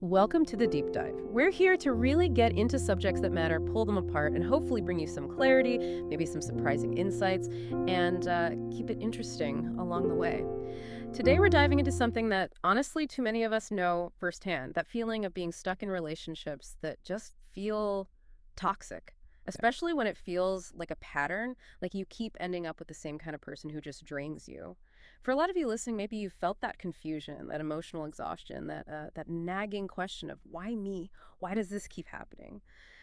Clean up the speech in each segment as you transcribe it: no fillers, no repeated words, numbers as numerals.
Welcome to the Deep Dive. We're here to really get into subjects that matter, pull them apart, and hopefully bring you some clarity, maybe some surprising insights, and keep it interesting along the way. Today, we're diving into something that honestly too many of us know firsthand, that feeling of being stuck in relationships that just feel toxic, especially when it feels like a pattern, like you keep ending up with the same kind of person who just drains you. For a lot of you listening, maybe you felt that confusion, that emotional exhaustion, that nagging question of why me? Why does this keep happening?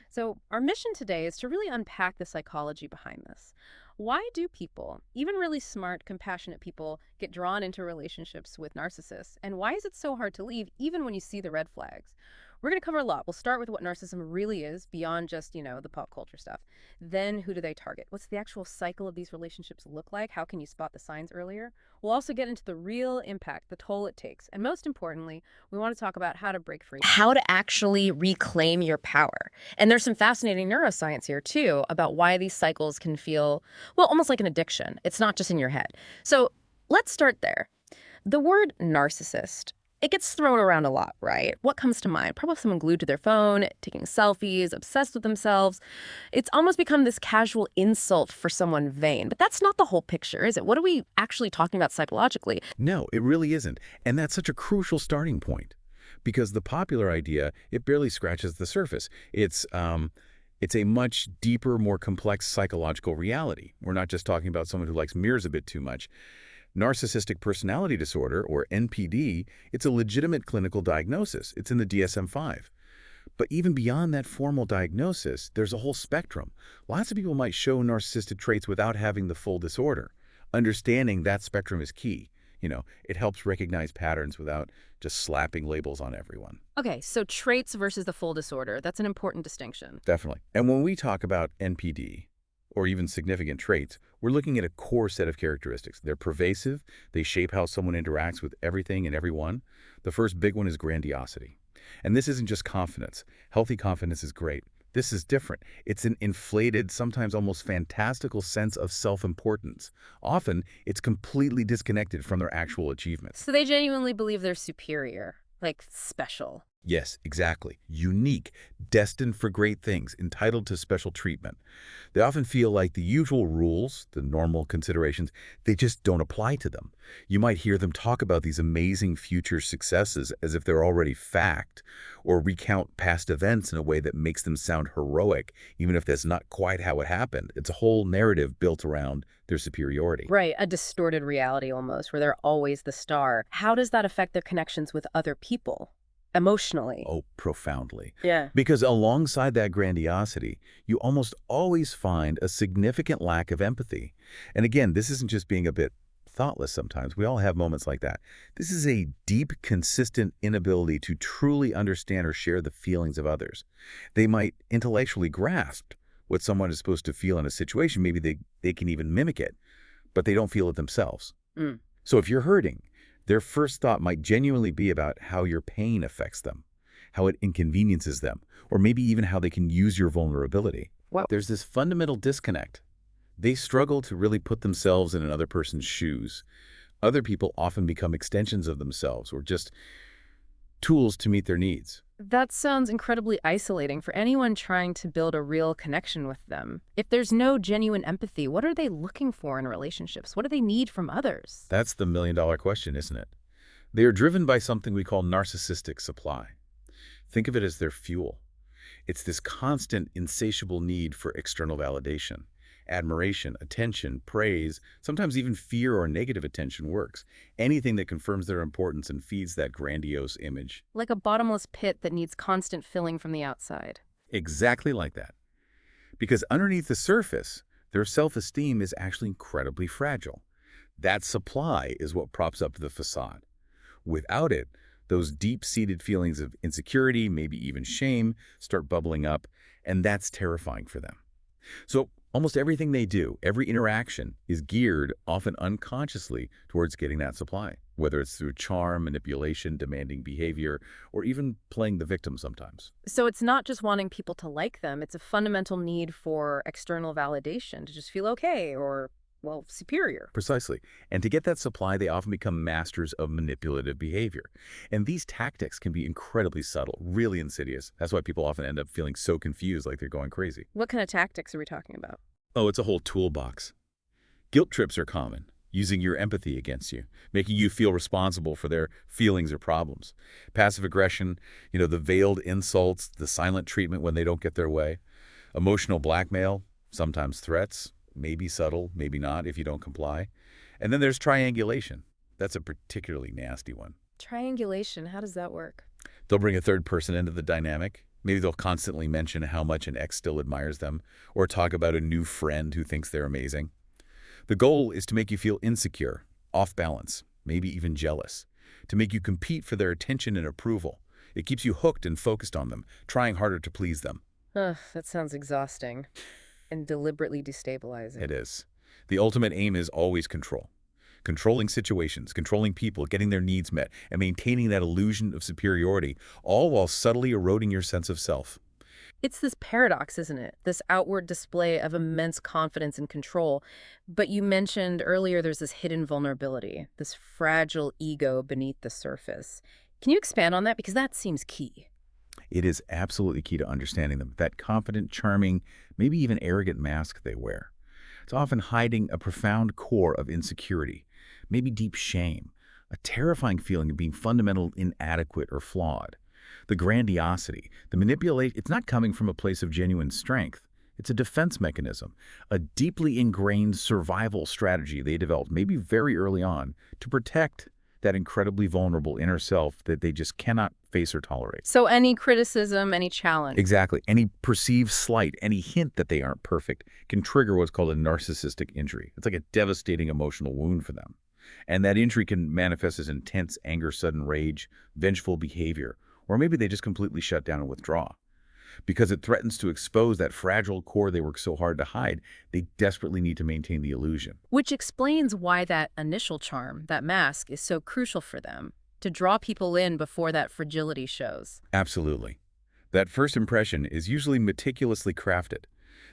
So, our mission today is to really unpack the psychology behind this. Why do people, even really smart, compassionate people, get drawn into relationships with narcissists? And why is it so hard to leave, even when you see the red flags? We're going to cover a lot. We'll start with what narcissism really is, beyond just, the pop culture stuff. Then, who do they target? What's the actual cycle of these relationships look like? How can you spot the signs earlier? We'll also get into the real impact, the toll it takes. And most importantly, we want to talk about how to break free. How to actually reclaim your power. And there's some fascinating neuroscience here, too, about why these cycles can feel, well, almost like an addiction. It's not just in your head. So let's start there. The word narcissist, it gets thrown around a lot, right? What comes to mind? Probably someone glued to their phone, taking selfies, obsessed with themselves. It's almost become this casual insult for someone vain. But that's not the whole picture, is it? What are we actually talking about psychologically? No, it really isn't. And that's such a crucial starting point because the popular idea, it barely scratches the surface. It's a much deeper, more complex psychological reality. We're not just talking about someone who likes mirrors a bit too much. Narcissistic personality disorder, or NPD, it's a legitimate clinical diagnosis. It's in the DSM-5. But even beyond that formal diagnosis, there's a whole spectrum. Lots of people might show narcissistic traits without having the full disorder. Understanding that spectrum is key. It helps recognize patterns without just slapping labels on everyone. Okay, so traits versus the full disorder. That's an important distinction. Definitely. And when we talk about NPD, or even significant traits, we're looking at a core set of characteristics. They're pervasive. They shape how someone interacts with everything and everyone. The first big one is grandiosity. And this isn't just confidence. Healthy confidence is great. This is different. It's an inflated, sometimes almost fantastical sense of self-importance. Often, it's completely disconnected from their actual achievements. So they genuinely believe they're superior, like special. Yes, exactly. Unique, destined for great things, entitled to special treatment. They often feel like the usual rules, the normal considerations, they just don't apply to them. You might hear them talk about these amazing future successes as if they're already fact, or recount past events in a way that makes them sound heroic, even if that's not quite how it happened. It's a whole narrative built around their superiority. Right, a distorted reality almost, where they're always the star. How does that affect their connections with other people? Emotionally. Oh, profoundly. Yeah. Because alongside that grandiosity, you almost always find a significant lack of empathy. And again, this isn't just being a bit thoughtless sometimes. We all have moments like that. This is a deep, consistent inability to truly understand or share the feelings of others. They might intellectually grasp what someone is supposed to feel in a situation. Maybe they can even mimic it, but they don't feel it themselves. Mm. So if you're hurting, their first thought might genuinely be about how your pain affects them, how it inconveniences them, or maybe even how they can use your vulnerability. Wow. There's this fundamental disconnect. They struggle to really put themselves in another person's shoes. Other people often become extensions of themselves or just tools to meet their needs. That sounds incredibly isolating for anyone trying to build a real connection with them. If there's no genuine empathy, what are they looking for in relationships? What do they need from others? That's the million-dollar question, isn't it? They are driven by something we call narcissistic supply. Think of it as their fuel. It's this constant, insatiable need for external validation. Admiration, attention, praise, sometimes even fear or negative attention works. Anything that confirms their importance and feeds that grandiose image. Like a bottomless pit that needs constant filling from the outside. Exactly like that. Because underneath the surface, their self-esteem is actually incredibly fragile. That supply is what props up the facade. Without it, those deep-seated feelings of insecurity, maybe even shame, start bubbling up, and that's terrifying for them. So almost everything they do, every interaction, is geared, often unconsciously, towards getting that supply, whether it's through charm, manipulation, demanding behavior, or even playing the victim sometimes. So it's not just wanting people to like them, it's a fundamental need for external validation, to just feel okay or well, superior. Precisely. And to get that supply, they often become masters of manipulative behavior. And these tactics can be incredibly subtle, really insidious. That's why people often end up feeling so confused, like they're going crazy. What kind of tactics are we talking about? Oh, it's a whole toolbox. Guilt trips are common, using your empathy against you, making you feel responsible for their feelings or problems. Passive aggression, the veiled insults, the silent treatment when they don't get their way. Emotional blackmail, sometimes threats, maybe subtle, maybe not if you don't comply. And then there's triangulation. That's a particularly nasty one. Triangulation, how does that work? They'll bring a third person into the dynamic. Maybe they'll constantly mention how much an ex still admires them, or talk about a new friend who thinks they're amazing. The goal is to make you feel insecure, off balance, maybe even jealous, to make you compete for their attention and approval. It keeps you hooked and focused on them, trying harder to please them. Ugh, that sounds exhausting and deliberately destabilizing. It is. The ultimate aim is always control. Controlling situations, controlling people, getting their needs met, and maintaining that illusion of superiority, all while subtly eroding your sense of self. It's this paradox, isn't it? This outward display of immense confidence and control. But you mentioned earlier there's this hidden vulnerability, this fragile ego beneath the surface. Can you expand on that? Because that seems key. It is absolutely key to understanding them, that confident, charming, maybe even arrogant mask they wear. It's often hiding a profound core of insecurity, maybe deep shame, a terrifying feeling of being fundamentally inadequate or flawed. The grandiosity, the manipulate, it's not coming from a place of genuine strength. It's a defense mechanism, a deeply ingrained survival strategy they developed maybe very early on to protect that incredibly vulnerable inner self that they just cannot face or tolerate. So any criticism, any challenge. Exactly. Any perceived slight, any hint that they aren't perfect can trigger what's called a narcissistic injury. It's like a devastating emotional wound for them. And that injury can manifest as intense anger, sudden rage, vengeful behavior, or maybe they just completely shut down and withdraw. Because it threatens to expose that fragile core they work so hard to hide, they desperately need to maintain the illusion. Which explains why that initial charm, that mask, is so crucial for them, to draw people in before that fragility shows. Absolutely. That first impression is usually meticulously crafted.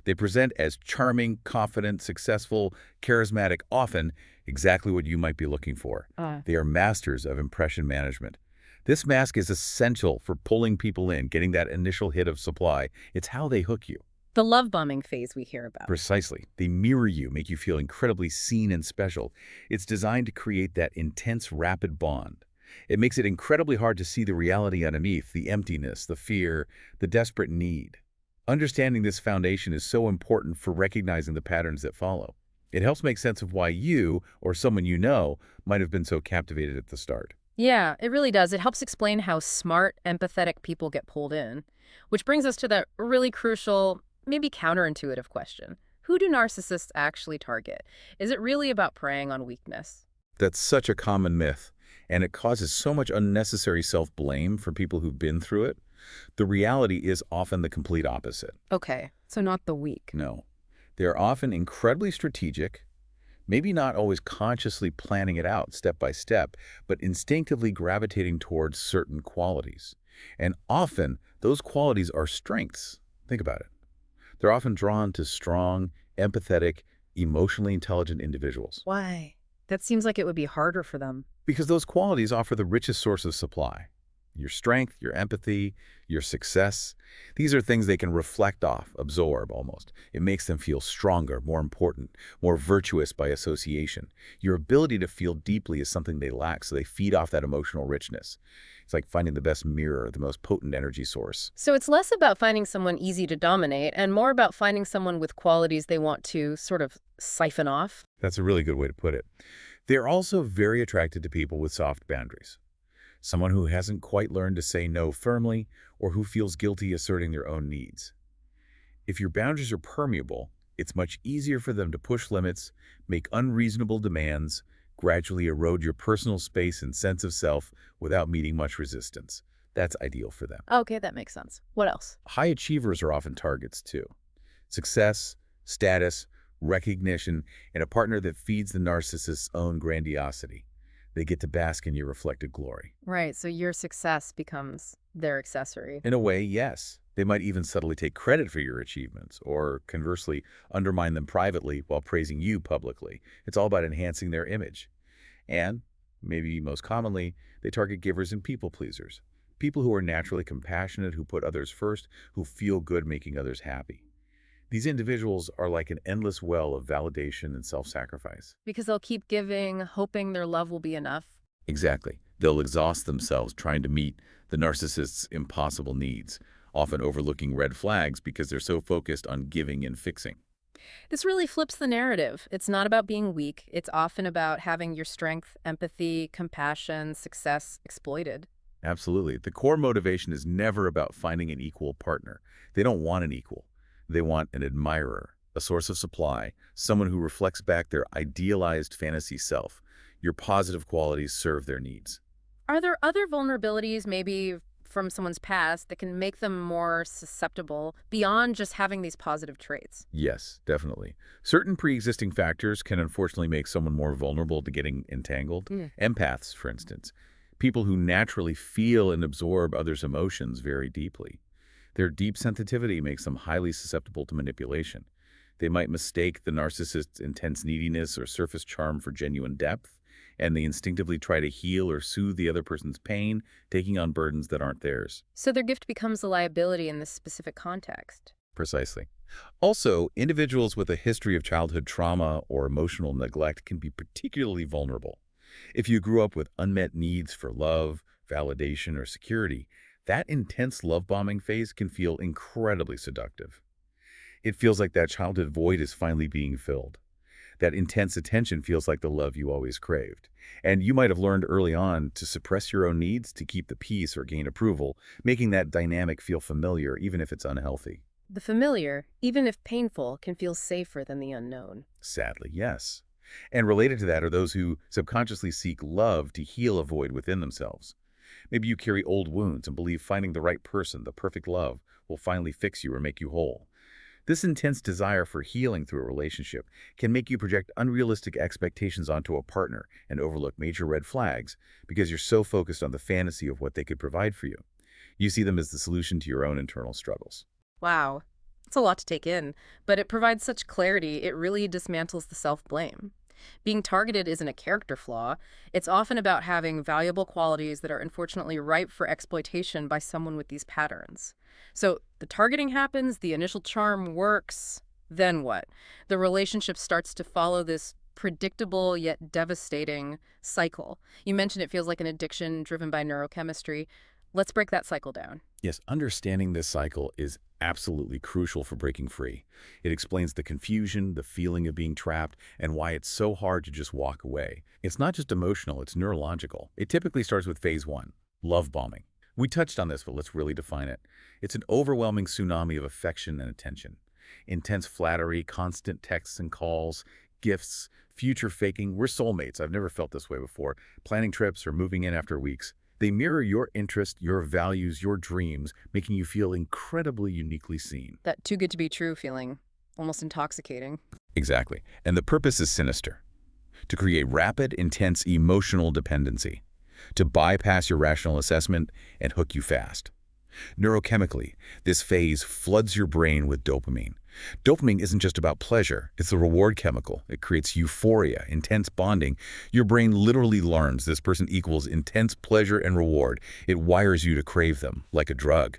They present as charming, confident, successful, charismatic, often exactly what you might be looking for. They are masters of impression management. This mask is essential for pulling people in, getting that initial hit of supply. It's how they hook you. The love bombing phase we hear about. Precisely. They mirror you, make you feel incredibly seen and special. It's designed to create that intense, rapid bond. It makes it incredibly hard to see the reality underneath, the emptiness, the fear, the desperate need. Understanding this foundation is so important for recognizing the patterns that follow. It helps make sense of why you, or someone you know, might have been so captivated at the start. Yeah, it really does. It helps explain how smart, empathetic people get pulled in. Which brings us to that really crucial, maybe counterintuitive question. Who do narcissists actually target? Is it really about preying on weakness? That's such a common myth, and it causes so much unnecessary self-blame for people who've been through it. The reality is often the complete opposite. Okay, so not the weak. No. They're often incredibly strategic, maybe not always consciously planning it out step by step, but instinctively gravitating towards certain qualities. And often, those qualities are strengths. Think about it. They're often drawn to strong, empathetic, emotionally intelligent individuals. Why? That seems like it would be harder for them. Because those qualities offer the richest source of supply. Your strength, your empathy, your success. These are things they can reflect off, absorb almost. It makes them feel stronger, more important, more virtuous by association. Your ability to feel deeply is something they lack, so they feed off that emotional richness. It's like finding the best mirror, the most potent energy source. So it's less about finding someone easy to dominate and more about finding someone with qualities they want to sort of siphon off. That's a really good way to put it. They're also very attracted to people with soft boundaries. Someone who hasn't quite learned to say no firmly, or who feels guilty asserting their own needs. If your boundaries are permeable, it's much easier for them to push limits, make unreasonable demands, gradually erode your personal space and sense of self without meeting much resistance. That's ideal for them. Okay, that makes sense. What else? High achievers are often targets too. Success, status, recognition, and a partner that feeds the narcissist's own grandiosity. They get to bask in your reflected glory. Right, so your success becomes their accessory. In a way, yes. They might even subtly take credit for your achievements, or conversely, undermine them privately while praising you publicly. It's all about enhancing their image. And, maybe most commonly, they target givers and people pleasers. People who are naturally compassionate, who put others first, who feel good making others happy. These individuals are like an endless well of validation and self-sacrifice. Because they'll keep giving, hoping their love will be enough. Exactly. They'll exhaust themselves trying to meet the narcissist's impossible needs, often overlooking red flags because they're so focused on giving and fixing. This really flips the narrative. It's not about being weak. It's often about having your strength, empathy, compassion, success exploited. Absolutely. The core motivation is never about finding an equal partner. They don't want an equal. They want an admirer, a source of supply, someone who reflects back their idealized fantasy self. Your positive qualities serve their needs. Are there other vulnerabilities, maybe from someone's past, that can make them more susceptible beyond just having these positive traits? Yes, definitely. Certain pre-existing factors can unfortunately make someone more vulnerable to getting entangled. Empaths, for instance, people who naturally feel and absorb others' emotions very deeply. Their deep sensitivity makes them highly susceptible to manipulation. They might mistake the narcissist's intense neediness or surface charm for genuine depth, and they instinctively try to heal or soothe the other person's pain, taking on burdens that aren't theirs. So their gift becomes a liability in this specific context. Precisely. Also, individuals with a history of childhood trauma or emotional neglect can be particularly vulnerable. If you grew up with unmet needs for love, validation, or security, that intense love bombing phase can feel incredibly seductive. It feels like that childhood void is finally being filled. That intense attention feels like the love you always craved. And you might have learned early on to suppress your own needs to keep the peace or gain approval, making that dynamic feel familiar even if it's unhealthy. The familiar, even if painful, can feel safer than the unknown. Sadly, yes. And related to that are those who subconsciously seek love to heal a void within themselves. Maybe you carry old wounds and believe finding the right person, the perfect love, will finally fix you or make you whole. This intense desire for healing through a relationship can make you project unrealistic expectations onto a partner and overlook major red flags because you're so focused on the fantasy of what they could provide for you. You see them as the solution to your own internal struggles. Wow, it's a lot to take in, but it provides such clarity, it really dismantles the self-blame. Being targeted isn't a character flaw. It's often about having valuable qualities that are unfortunately ripe for exploitation by someone with these patterns. So the targeting happens, the initial charm works, then what? The relationship starts to follow this predictable yet devastating cycle. You mentioned it feels like an addiction driven by neurochemistry. Let's break that cycle down. Yes, understanding this cycle is absolutely crucial for breaking free. It explains the confusion, the feeling of being trapped, and why it's so hard to just walk away. It's not just emotional, it's neurological. It typically starts with phase 1, love bombing. We touched on this, but let's really define it. It's an overwhelming tsunami of affection and attention. Intense flattery, constant texts and calls, gifts, future faking. We're soulmates. I've never felt this way before. Planning trips or moving in after weeks. They mirror your interests, your values, your dreams, making you feel incredibly uniquely seen. That too good to be true feeling, almost intoxicating. Exactly. And the purpose is sinister. To create rapid, intense emotional dependency. To bypass your rational assessment and hook you fast. Neurochemically, this phase floods your brain with dopamine. Dopamine isn't just about pleasure, it's a reward chemical. It creates euphoria, intense bonding. Your brain literally learns this person equals intense pleasure and reward. It wires you to crave them, like a drug.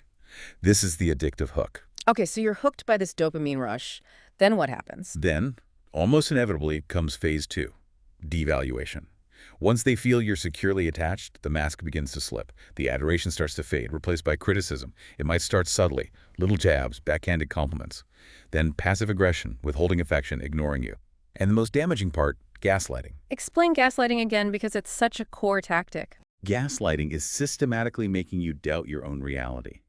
This is the addictive hook. Okay, so you're hooked by this dopamine rush. Then what happens? Then, almost inevitably, comes phase 2, devaluation. Once they feel you're securely attached, the mask begins to slip. The adoration starts to fade, replaced by criticism. It might start subtly, little jabs, backhanded compliments. Then passive aggression, withholding affection, ignoring you. And the most damaging part, gaslighting. Explain gaslighting again because it's such a core tactic. Gaslighting is systematically making you doubt your own reality.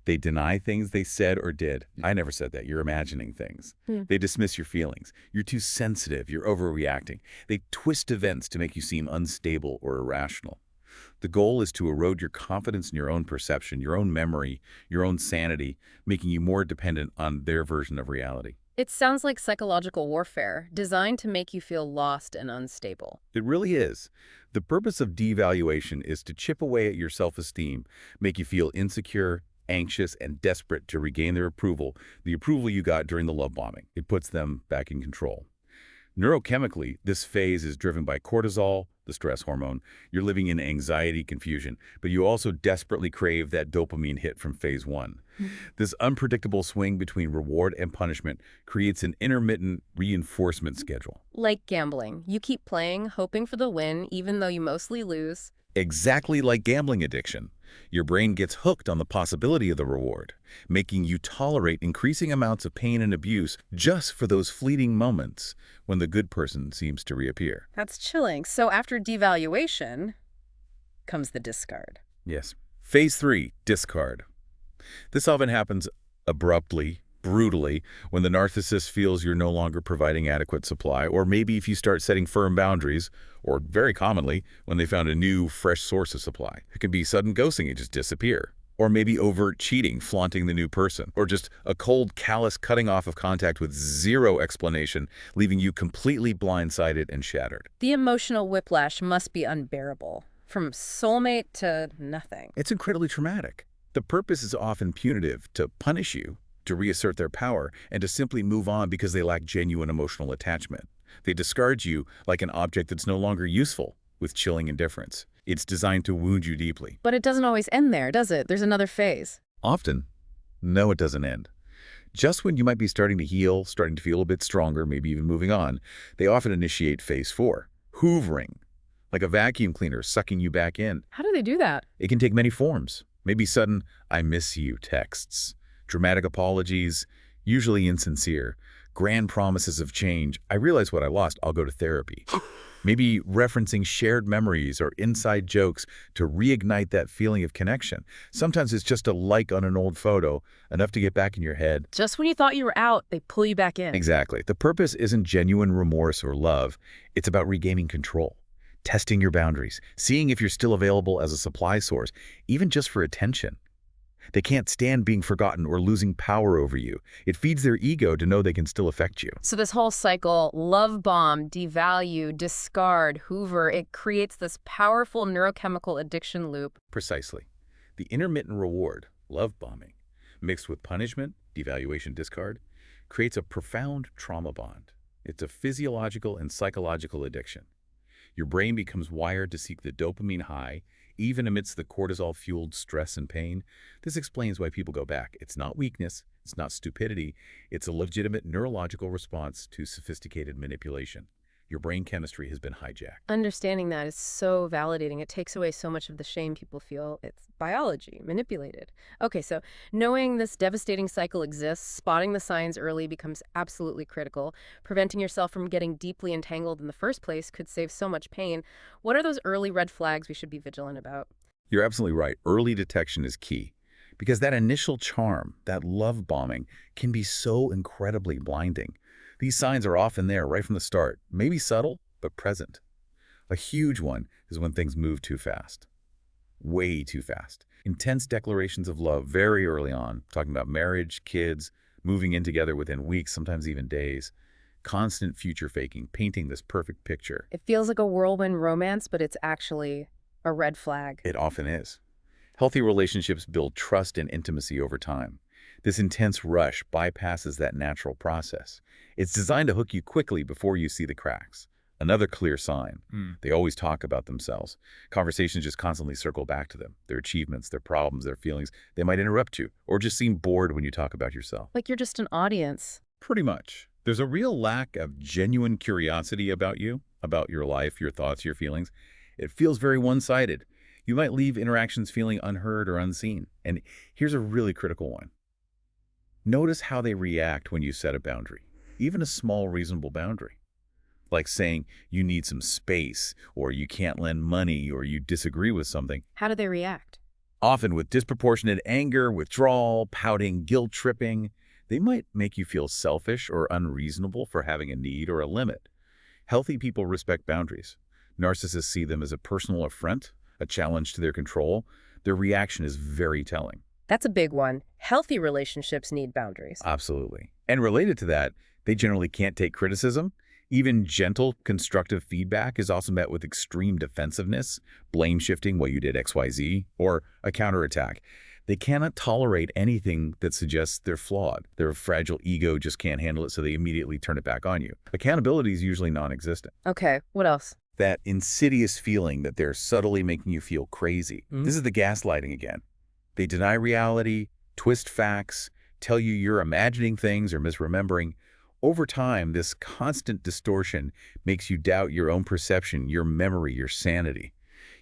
They deny things they said or did. I never said that. You're imagining things. They dismiss your feelings. You're too sensitive. You're overreacting. They twist events to make you seem unstable or irrational. The goal is to erode your confidence in your own perception, your own memory, your own sanity, making you more dependent on their version of reality. It sounds like psychological warfare, designed to make you feel lost and unstable. It really is. The purpose of devaluation is to chip away at your self-esteem, make you feel insecure, anxious and desperate to regain their approval, the approval you got during the love bombing. It puts them back in control. Neurochemically, this phase is driven by cortisol, the stress hormone. You're living in anxiety, confusion, but you also desperately crave that dopamine hit from phase one. This unpredictable swing between reward and punishment creates an intermittent reinforcement schedule. Like gambling. You keep playing, hoping for the win, even though you mostly lose. Exactly like gambling addiction. Your brain gets hooked on the possibility of the reward, making you tolerate increasing amounts of pain and abuse just for those fleeting moments when the good person seems to reappear. That's chilling. So after devaluation comes the discard. Yes. Phase 3, discard. This often happens abruptly, brutally, when the narcissist feels you're no longer providing adequate supply, or maybe if you start setting firm boundaries, or very commonly, when they found a new, fresh source of supply. It can be sudden ghosting, it just disappear. Or maybe overt cheating, flaunting the new person. Or just a cold, callous cutting off of contact with zero explanation, leaving you completely blindsided and shattered. The emotional whiplash must be unbearable. From soulmate to nothing. It's incredibly traumatic. The purpose is often punitive, to punish you, to reassert their power, and to simply move on because they lack genuine emotional attachment. They discard you like an object that's no longer useful, with chilling indifference. It's designed to wound you deeply. But it doesn't always end there, does it? There's another phase. Often, no, it doesn't end. Just when you might be starting to heal, starting to feel a bit stronger, maybe even moving on, they often initiate phase 4, hoovering, like a vacuum cleaner sucking you back in. How do they do that? It can take many forms. Maybe sudden, "I miss you" texts, dramatic apologies, usually insincere, grand promises of change. "I realize what I lost, I'll go to therapy." Maybe referencing shared memories or inside jokes to reignite that feeling of connection. Sometimes it's just a like on an old photo, enough to get back in your head. Just when you thought you were out, they pull you back in. Exactly. The purpose isn't genuine remorse or love. It's about regaining control, testing your boundaries, seeing if you're still available as a supply source, even just for attention. They can't stand being forgotten or losing power over you. It feeds their ego to know they can still affect you. So this whole cycle, love bomb, devalue, discard, hoover, it creates this powerful neurochemical addiction loop. Precisely. The intermittent reward, love bombing, mixed with punishment, devaluation, discard, creates a profound trauma bond. It's a physiological and psychological addiction. Your brain becomes wired to seek the dopamine high, even amidst the cortisol-fueled stress and pain. This explains why people go back. It's not weakness, it's not stupidity, it's a legitimate neurological response to sophisticated manipulation. Your brain chemistry has been hijacked. Understanding that is so validating. It takes away so much of the shame people feel. It's biology, manipulated. Okay, so knowing this devastating cycle exists, spotting the signs early becomes absolutely critical. Preventing yourself from getting deeply entangled in the first place could save so much pain. What are those early red flags we should be vigilant about? You're absolutely right. Early detection is key. Because that initial charm, that love bombing, can be so incredibly blinding. These signs are often there right from the start, maybe subtle, but present. A huge one is when things move too fast. Way too fast. Intense declarations of love very early on, talking about marriage, kids, moving in together within weeks, sometimes even days. Constant future faking, painting this perfect picture. It feels like a whirlwind romance, but it's actually a red flag. It often is. Healthy relationships build trust and intimacy over time. This intense rush bypasses that natural process. It's designed to hook you quickly before you see the cracks. Another clear sign. They always talk about themselves. Conversations just constantly circle back to them, their achievements, their problems, their feelings. They might interrupt you or just seem bored when you talk about yourself. Like you're just an audience. Pretty much. There's a real lack of genuine curiosity about you, about your life, your thoughts, your feelings. It feels very one-sided. You might leave interactions feeling unheard or unseen. And here's a really critical one. Notice how they react when you set a boundary, even a small, reasonable boundary. Like saying you need some space, or you can't lend money, or you disagree with something. How do they react? Often with disproportionate anger, withdrawal, pouting, guilt-tripping. They might make you feel selfish or unreasonable for having a need or a limit. Healthy people respect boundaries. Narcissists see them as a personal affront, a challenge to their control. Their reaction is very telling. That's a big one. Healthy relationships need boundaries. Absolutely. And related to that, they generally can't take criticism. Even gentle, constructive feedback is also met with extreme defensiveness, blame shifting, well, you did XYZ, or a counterattack. They cannot tolerate anything that suggests they're flawed. Their fragile ego just can't handle it, so they immediately turn it back on you. Accountability is usually non-existent. Okay, what else? That insidious feeling that they're subtly making you feel crazy. Mm. This is the gaslighting again. They deny reality, twist facts, tell you you're imagining things or misremembering. Over time, this constant distortion makes you doubt your own perception, your memory, your sanity.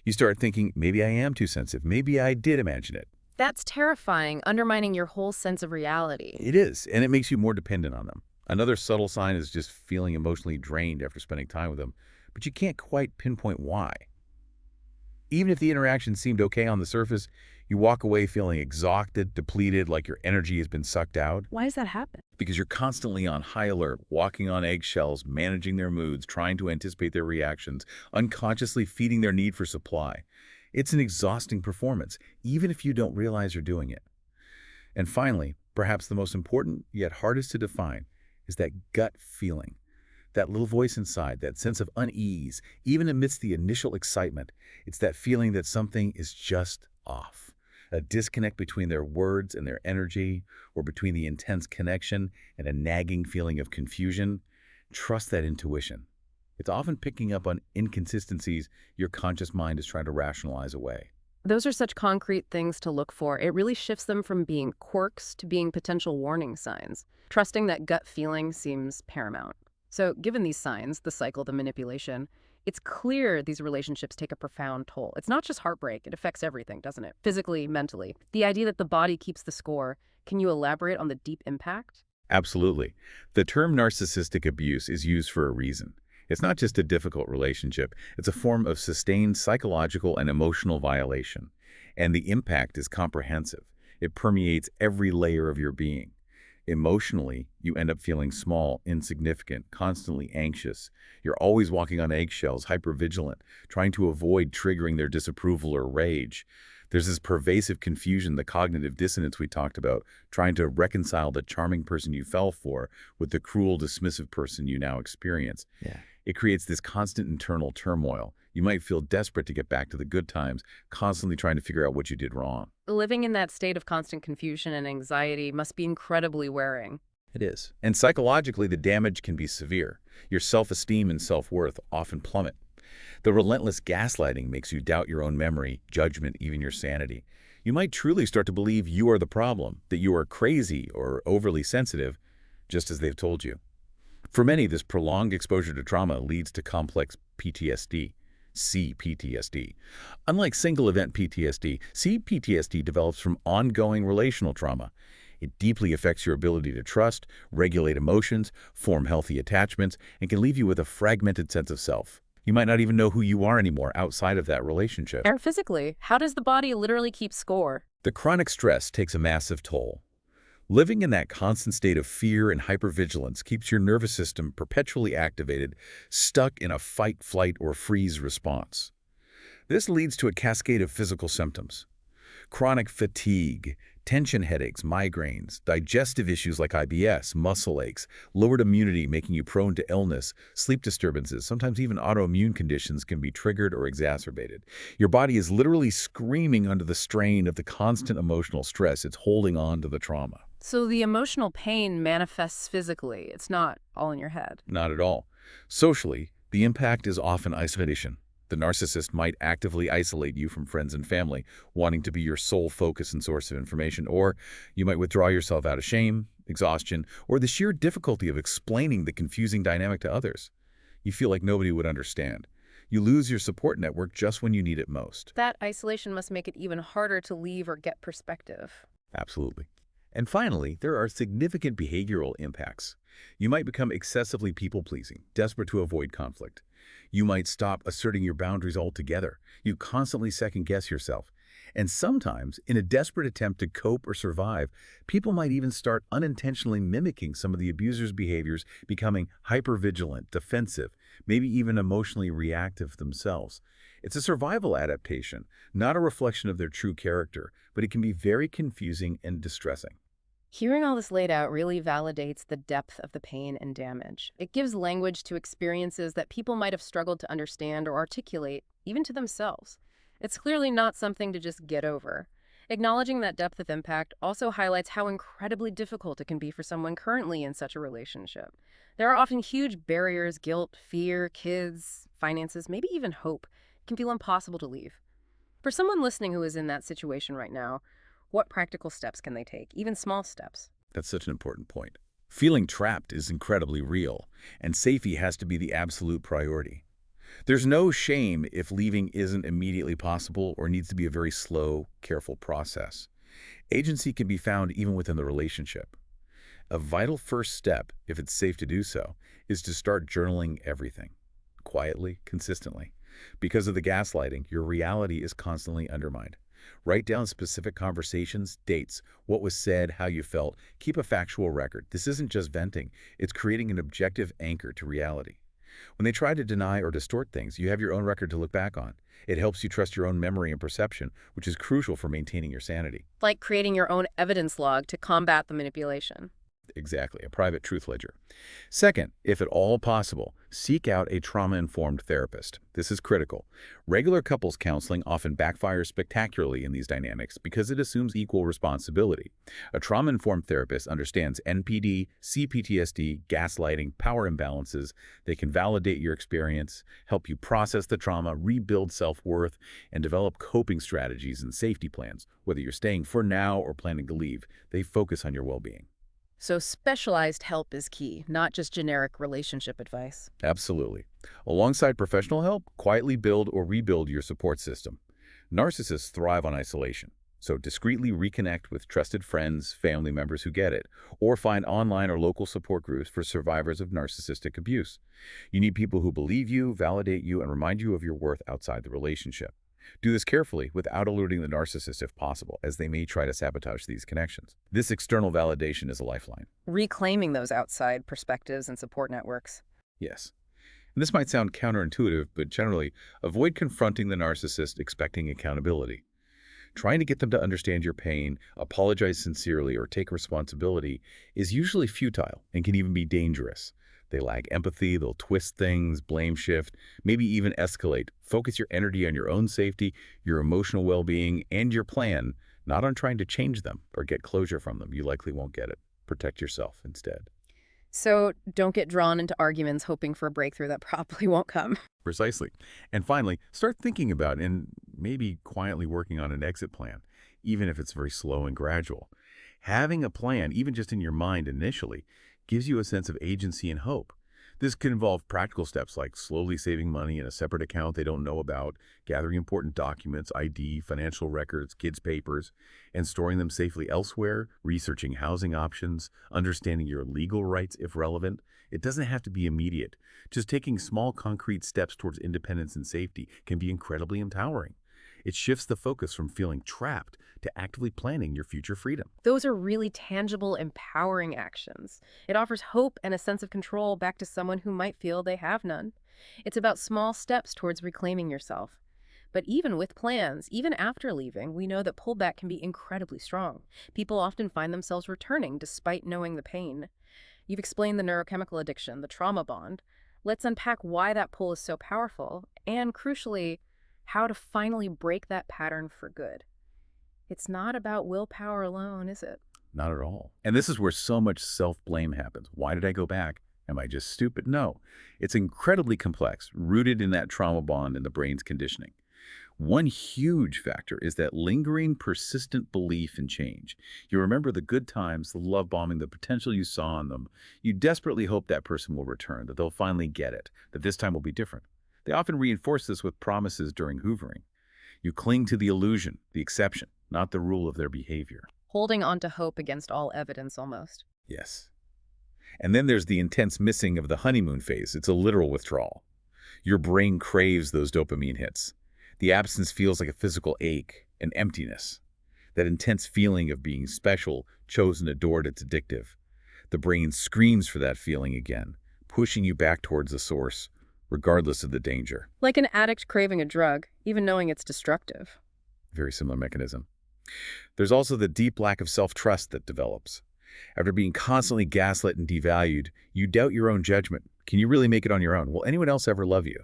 You start thinking, maybe I am too sensitive. Maybe I did imagine it. That's terrifying, undermining your whole sense of reality. It is, and it makes you more dependent on them. Another subtle sign is just feeling emotionally drained after spending time with them, but you can't quite pinpoint why. Even if the interaction seemed okay on the surface, you walk away feeling exhausted, depleted, like your energy has been sucked out. Why does that happen? Because you're constantly on high alert, walking on eggshells, managing their moods, trying to anticipate their reactions, unconsciously feeding their need for supply. It's an exhausting performance, even if you don't realize you're doing it. And finally, perhaps the most important, yet hardest to define, is that gut feeling. That little voice inside, that sense of unease, even amidst the initial excitement. It's that feeling that something is just off. A disconnect between their words and their energy, or between the intense connection and a nagging feeling of confusion. Trust that intuition. It's often picking up on inconsistencies your conscious mind is trying to rationalize away. Those are such concrete things to look for. It really shifts them from being quirks to being potential warning signs. Trusting that gut feeling seems paramount. So given these signs, the cycle, the manipulation, it's clear these relationships take a profound toll. It's not just heartbreak. It affects everything, doesn't it? Physically, mentally. The idea that the body keeps the score. Can you elaborate on the deep impact? Absolutely. The term narcissistic abuse is used for a reason. It's not just a difficult relationship. It's a form of sustained psychological and emotional violation. And the impact is comprehensive. It permeates every layer of your being. Emotionally, you end up feeling small, insignificant, constantly anxious. You're always walking on eggshells, hypervigilant, trying to avoid triggering their disapproval or rage. There's this pervasive confusion, the cognitive dissonance we talked about, trying to reconcile the charming person you fell for with the cruel, dismissive person you now experience. Yeah. It creates this constant internal turmoil. You might feel desperate to get back to the good times, constantly trying to figure out what you did wrong. Living in that state of constant confusion and anxiety must be incredibly wearing. It is. And psychologically, the damage can be severe. Your self-esteem and self-worth often plummet. The relentless gaslighting makes you doubt your own memory, judgment, even your sanity. You might truly start to believe you are the problem, that you are crazy or overly sensitive, just as they've told you. For many, this prolonged exposure to trauma leads to complex PTSD, CPTSD. Unlike single-event PTSD, CPTSD develops from ongoing relational trauma. It deeply affects your ability to trust, regulate emotions, form healthy attachments, and can leave you with a fragmented sense of self. You might not even know who you are anymore outside of that relationship. And physically, how does the body literally keep score? The chronic stress takes a massive toll. Living in that constant state of fear and hypervigilance keeps your nervous system perpetually activated, stuck in a fight, flight, or freeze response. This leads to a cascade of physical symptoms. Chronic fatigue, tension headaches, migraines, digestive issues like IBS, muscle aches, lowered immunity making you prone to illness, sleep disturbances, sometimes even autoimmune conditions can be triggered or exacerbated. Your body is literally screaming under the strain of the constant emotional stress. It's holding on to the trauma. So the emotional pain manifests physically. It's not all in your head. Not at all. Socially, the impact is often isolation. The narcissist might actively isolate you from friends and family, wanting to be your sole focus and source of information, or you might withdraw yourself out of shame, exhaustion, or the sheer difficulty of explaining the confusing dynamic to others. You feel like nobody would understand. You lose your support network just when you need it most. That isolation must make it even harder to leave or get perspective. Absolutely. And finally, there are significant behavioral impacts. You might become excessively people-pleasing, desperate to avoid conflict. You might stop asserting your boundaries altogether. You constantly second-guess yourself. And sometimes, in a desperate attempt to cope or survive, people might even start unintentionally mimicking some of the abuser's behaviors, becoming hypervigilant, defensive, maybe even emotionally reactive themselves. It's a survival adaptation, not a reflection of their true character, but it can be very confusing and distressing. Hearing all this laid out really validates the depth of the pain and damage. It gives language to experiences that people might have struggled to understand or articulate, even to themselves. It's clearly not something to just get over. Acknowledging that depth of impact also highlights how incredibly difficult it can be for someone currently in such a relationship. There are often huge barriers: guilt, fear, kids, finances, maybe even hope. It can feel impossible to leave. For someone listening who is in that situation right now, what practical steps can they take, even small steps? That's such an important point. Feeling trapped is incredibly real, and safety has to be the absolute priority. There's no shame if leaving isn't immediately possible or needs to be a very slow, careful process. Agency can be found even within the relationship. A vital first step, if it's safe to do so, is to start journaling everything, quietly, consistently. Because of the gaslighting, your reality is constantly undermined. Write down specific conversations, dates, what was said, how you felt. Keep a factual record. This isn't just venting, it's creating an objective anchor to reality. When they try to deny or distort things, you have your own record to look back on. It helps you trust your own memory and perception, which is crucial for maintaining your sanity. Like creating your own evidence log to combat the manipulation. Exactly, a private truth ledger. Second, if at all possible, seek out a trauma-informed therapist. This is critical. Regular couples counseling often backfires spectacularly in these dynamics because it assumes equal responsibility. A trauma-informed therapist understands NPD, CPTSD, gaslighting, power imbalances. They can validate your experience, help you process the trauma, rebuild self-worth, and develop coping strategies and safety plans. Whether you're staying for now or planning to leave, they focus on your well-being. So specialized help is key, not just generic relationship advice. Absolutely. Alongside professional help, quietly build or rebuild your support system. Narcissists thrive on isolation, so discreetly reconnect with trusted friends, family members who get it, or find online or local support groups for survivors of narcissistic abuse. You need people who believe you, validate you, and remind you of your worth outside the relationship. Do this carefully without alerting the narcissist if possible, as they may try to sabotage these connections. This external validation is a lifeline. Reclaiming those outside perspectives and support networks. Yes. And this might sound counterintuitive, but generally, avoid confronting the narcissist expecting accountability. Trying to get them to understand your pain, apologize sincerely, or take responsibility is usually futile and can even be dangerous. They lack empathy, they'll twist things, blame shift, maybe even escalate. Focus your energy on your own safety, your emotional well-being, and your plan, not on trying to change them or get closure from them. You likely won't get it. Protect yourself instead. So don't get drawn into arguments hoping for a breakthrough that probably won't come. Precisely. And finally, start thinking about and maybe quietly working on an exit plan, even if it's very slow and gradual. Having a plan, even just in your mind initially, gives you a sense of agency and hope. This can involve practical steps like slowly saving money in a separate account they don't know about, gathering important documents, ID, financial records, kids' papers, and storing them safely elsewhere, researching housing options, understanding your legal rights if relevant. It doesn't have to be immediate. Just taking small, concrete steps towards independence and safety can be incredibly empowering. It shifts the focus from feeling trapped to actively planning your future freedom. Those are really tangible, empowering actions. It offers hope and a sense of control back to someone who might feel they have none. It's about small steps towards reclaiming yourself. But even with plans, even after leaving, we know that pullback can be incredibly strong. People often find themselves returning despite knowing the pain. You've explained the neurochemical addiction, the trauma bond. Let's unpack why that pull is so powerful, and crucially, how to finally break that pattern for good. It's not about willpower alone, is it? Not at all. And this is where so much self-blame happens. Why did I go back? Am I just stupid? No. It's incredibly complex, rooted in that trauma bond and the brain's conditioning. One huge factor is that lingering, persistent belief in change. You remember the good times, the love bombing, the potential you saw in them. You desperately hope that person will return, that they'll finally get it, that this time will be different. They often reinforce this with promises during hoovering. You cling to the illusion, the exception, not the rule of their behavior. Holding on to hope against all evidence, almost. Yes. And then there's the intense missing of the honeymoon phase. It's a literal withdrawal. Your brain craves those dopamine hits. The absence feels like a physical ache, an emptiness. That intense feeling of being special, chosen, adored, it's addictive. The brain screams for that feeling again, pushing you back towards the source, regardless of the danger. Like an addict craving a drug, even knowing it's destructive. Very similar mechanism. There's also the deep lack of self-trust that develops. After being constantly gaslit and devalued, you doubt your own judgment. Can you really make it on your own? Will anyone else ever love you?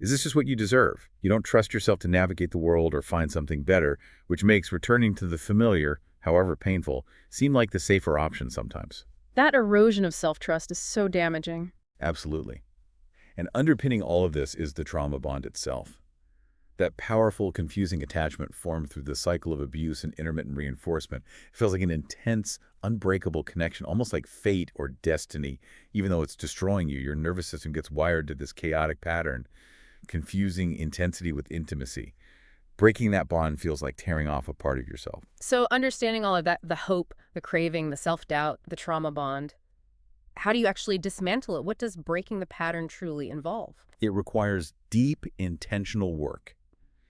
Is this just what you deserve? You don't trust yourself to navigate the world or find something better, which makes returning to the familiar, however painful, seem like the safer option sometimes. That erosion of self-trust is so damaging. Absolutely. And underpinning all of this is the trauma bond itself. That powerful, confusing attachment formed through the cycle of abuse and intermittent reinforcement. It feels like an intense, unbreakable connection, almost like fate or destiny. Even though it's destroying you, your nervous system gets wired to this chaotic pattern, confusing intensity with intimacy. Breaking that bond feels like tearing off a part of yourself. So understanding all of that, the hope, the craving, the self-doubt, the trauma bond, how do you actually dismantle it? What does breaking the pattern truly involve? It requires deep, intentional work.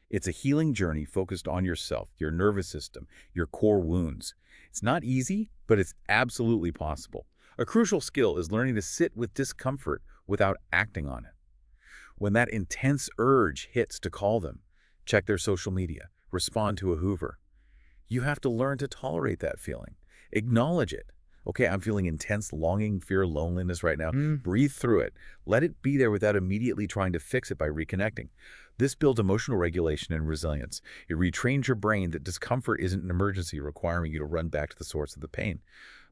It's a healing journey focused on yourself, your nervous system, your core wounds. It's not easy, but it's absolutely possible. A crucial skill is learning to sit with discomfort without acting on it. When that intense urge hits to call them, check their social media, respond to a hoover, you have to learn to tolerate that feeling. Acknowledge it. Okay, I'm feeling intense longing, fear, loneliness right now. Breathe through it. Let it be there without immediately trying to fix it by reconnecting. This builds emotional regulation and resilience. It retrains your brain that discomfort isn't an emergency requiring you to run back to the source of the pain.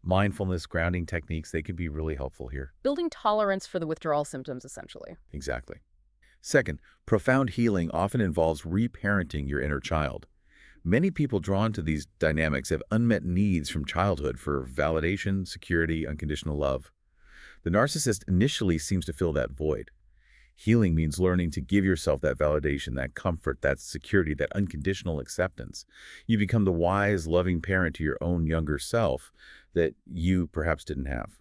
Mindfulness, grounding techniques, they can be really helpful here. Building tolerance for the withdrawal symptoms, essentially. Exactly. Second, profound healing often involves reparenting your inner child. Many people drawn to these dynamics have unmet needs from childhood for validation, security, unconditional love. The narcissist initially seems to fill that void. Healing means learning to give yourself that validation, that comfort, that security, that unconditional acceptance. You become the wise, loving parent to your own younger self that you perhaps didn't have.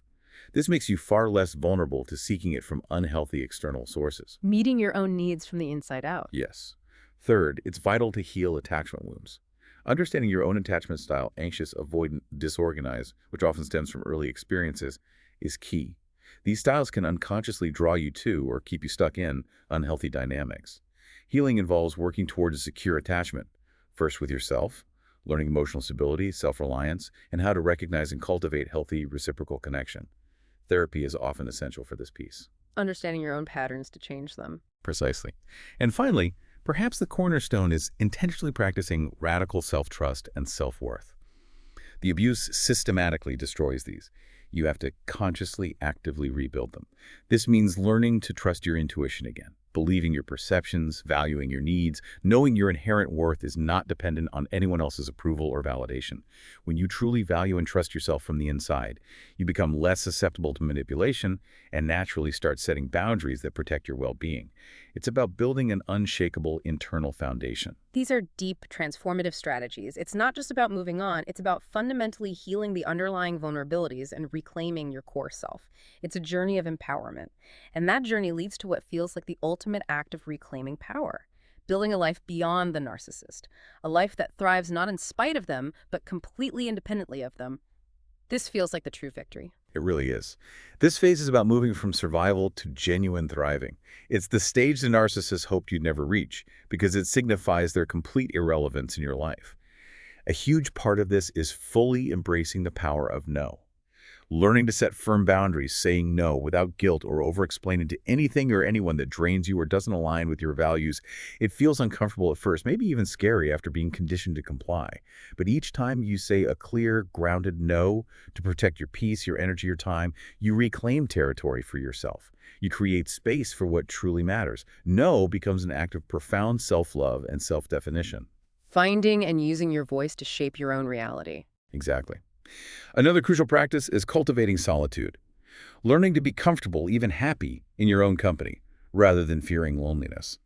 This makes you far less vulnerable to seeking it from unhealthy external sources. Meeting your own needs from the inside out. Yes. Third, it's vital to heal attachment wounds. Understanding your own attachment style, anxious, avoidant, disorganized, which often stems from early experiences, is key. These styles can unconsciously draw you to or keep you stuck in unhealthy dynamics. Healing involves working towards a secure attachment, first with yourself, learning emotional stability, self-reliance, and how to recognize and cultivate healthy reciprocal connection. Therapy is often essential for this piece. Understanding your own patterns to change them. Precisely. And finally, perhaps the cornerstone is intentionally practicing radical self-trust and self-worth. The abuse systematically destroys these. You have to consciously, actively rebuild them. This means learning to trust your intuition again, believing your perceptions, valuing your needs, knowing your inherent worth is not dependent on anyone else's approval or validation. When you truly value and trust yourself from the inside, you become less susceptible to manipulation and naturally start setting boundaries that protect your well-being. It's about building an unshakable internal foundation. These are deep, transformative strategies. It's not just about moving on. It's about fundamentally healing the underlying vulnerabilities and reclaiming your core self. It's a journey of empowerment. And that journey leads to what feels like the ultimate act of reclaiming power. Building a life beyond the narcissist. A life that thrives not in spite of them, but completely independently of them. This feels like the true victory. It really is. This phase is about moving from survival to genuine thriving. It's the stage the narcissists hoped you'd never reach because it signifies their complete irrelevance in your life. A huge part of this is fully embracing the power of no. Learning to set firm boundaries, saying no without guilt or over-explaining to anything or anyone that drains you or doesn't align with your values. It feels uncomfortable at first, maybe even scary after being conditioned to comply. But each time you say a clear, grounded no to protect your peace, your energy, your time, you reclaim territory for yourself. You create space for what truly matters. No becomes an act of profound self-love and self-definition. Finding and using your voice to shape your own reality. Exactly. Another crucial practice is cultivating solitude. Learning to be comfortable, even happy, in your own company, rather than fearing loneliness.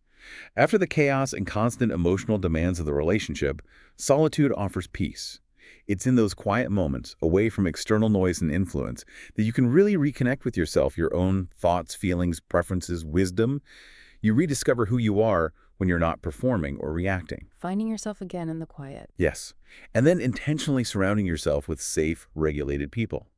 After the chaos and constant emotional demands of the relationship, solitude offers peace. It's in those quiet moments, away from external noise and influence, that you can really reconnect with yourself, your own thoughts, feelings, preferences, wisdom. You rediscover who you are when you're not performing or reacting. Finding yourself again in the quiet. Yes. And then intentionally surrounding yourself with safe, regulated people.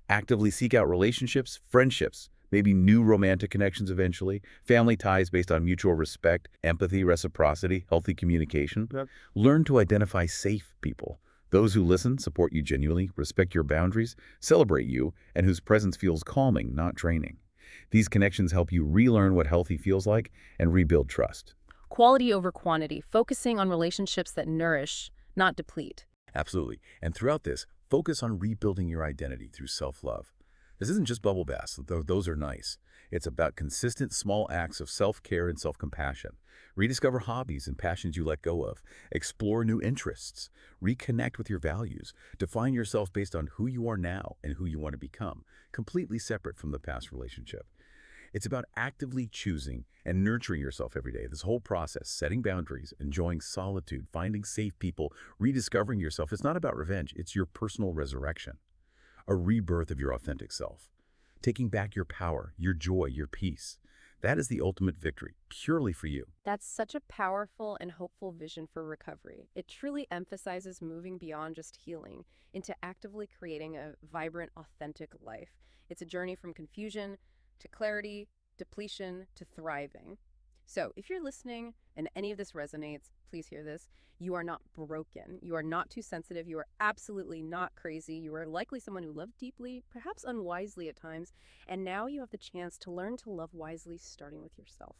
Actively seek out relationships, friendships, maybe new romantic connections eventually, family ties based on mutual respect, empathy, reciprocity, healthy communication. Yep. Learn to identify safe people. Those who listen, support you genuinely, respect your boundaries, celebrate you, and whose presence feels calming, not draining. These connections help you relearn what healthy feels like and rebuild trust. Quality over quantity, focusing on relationships that nourish, not deplete. Absolutely. And throughout this, focus on rebuilding your identity through self-love. This isn't just bubble baths, though those are nice. It's about consistent small acts of self-care and self-compassion. Rediscover hobbies and passions you let go of. Explore new interests. Reconnect with your values. Define yourself based on who you are now and who you want to become, completely separate from the past relationship. It's about actively choosing and nurturing yourself every day. This whole process, setting boundaries, enjoying solitude, finding safe people, rediscovering yourself, it's not about revenge. It's your personal resurrection, a rebirth of your authentic self, taking back your power, your joy, your peace. That is the ultimate victory, purely for you. That's such a powerful and hopeful vision for recovery. It truly emphasizes moving beyond just healing into actively creating a vibrant, authentic life. It's a journey from confusion to clarity, depletion to thriving. So if you're listening and any of this resonates, please hear this. You are not broken. You are not too sensitive. You are absolutely not crazy. You are likely someone who loved deeply, perhaps unwisely at times, and now you have the chance to learn to love wisely, starting with yourself.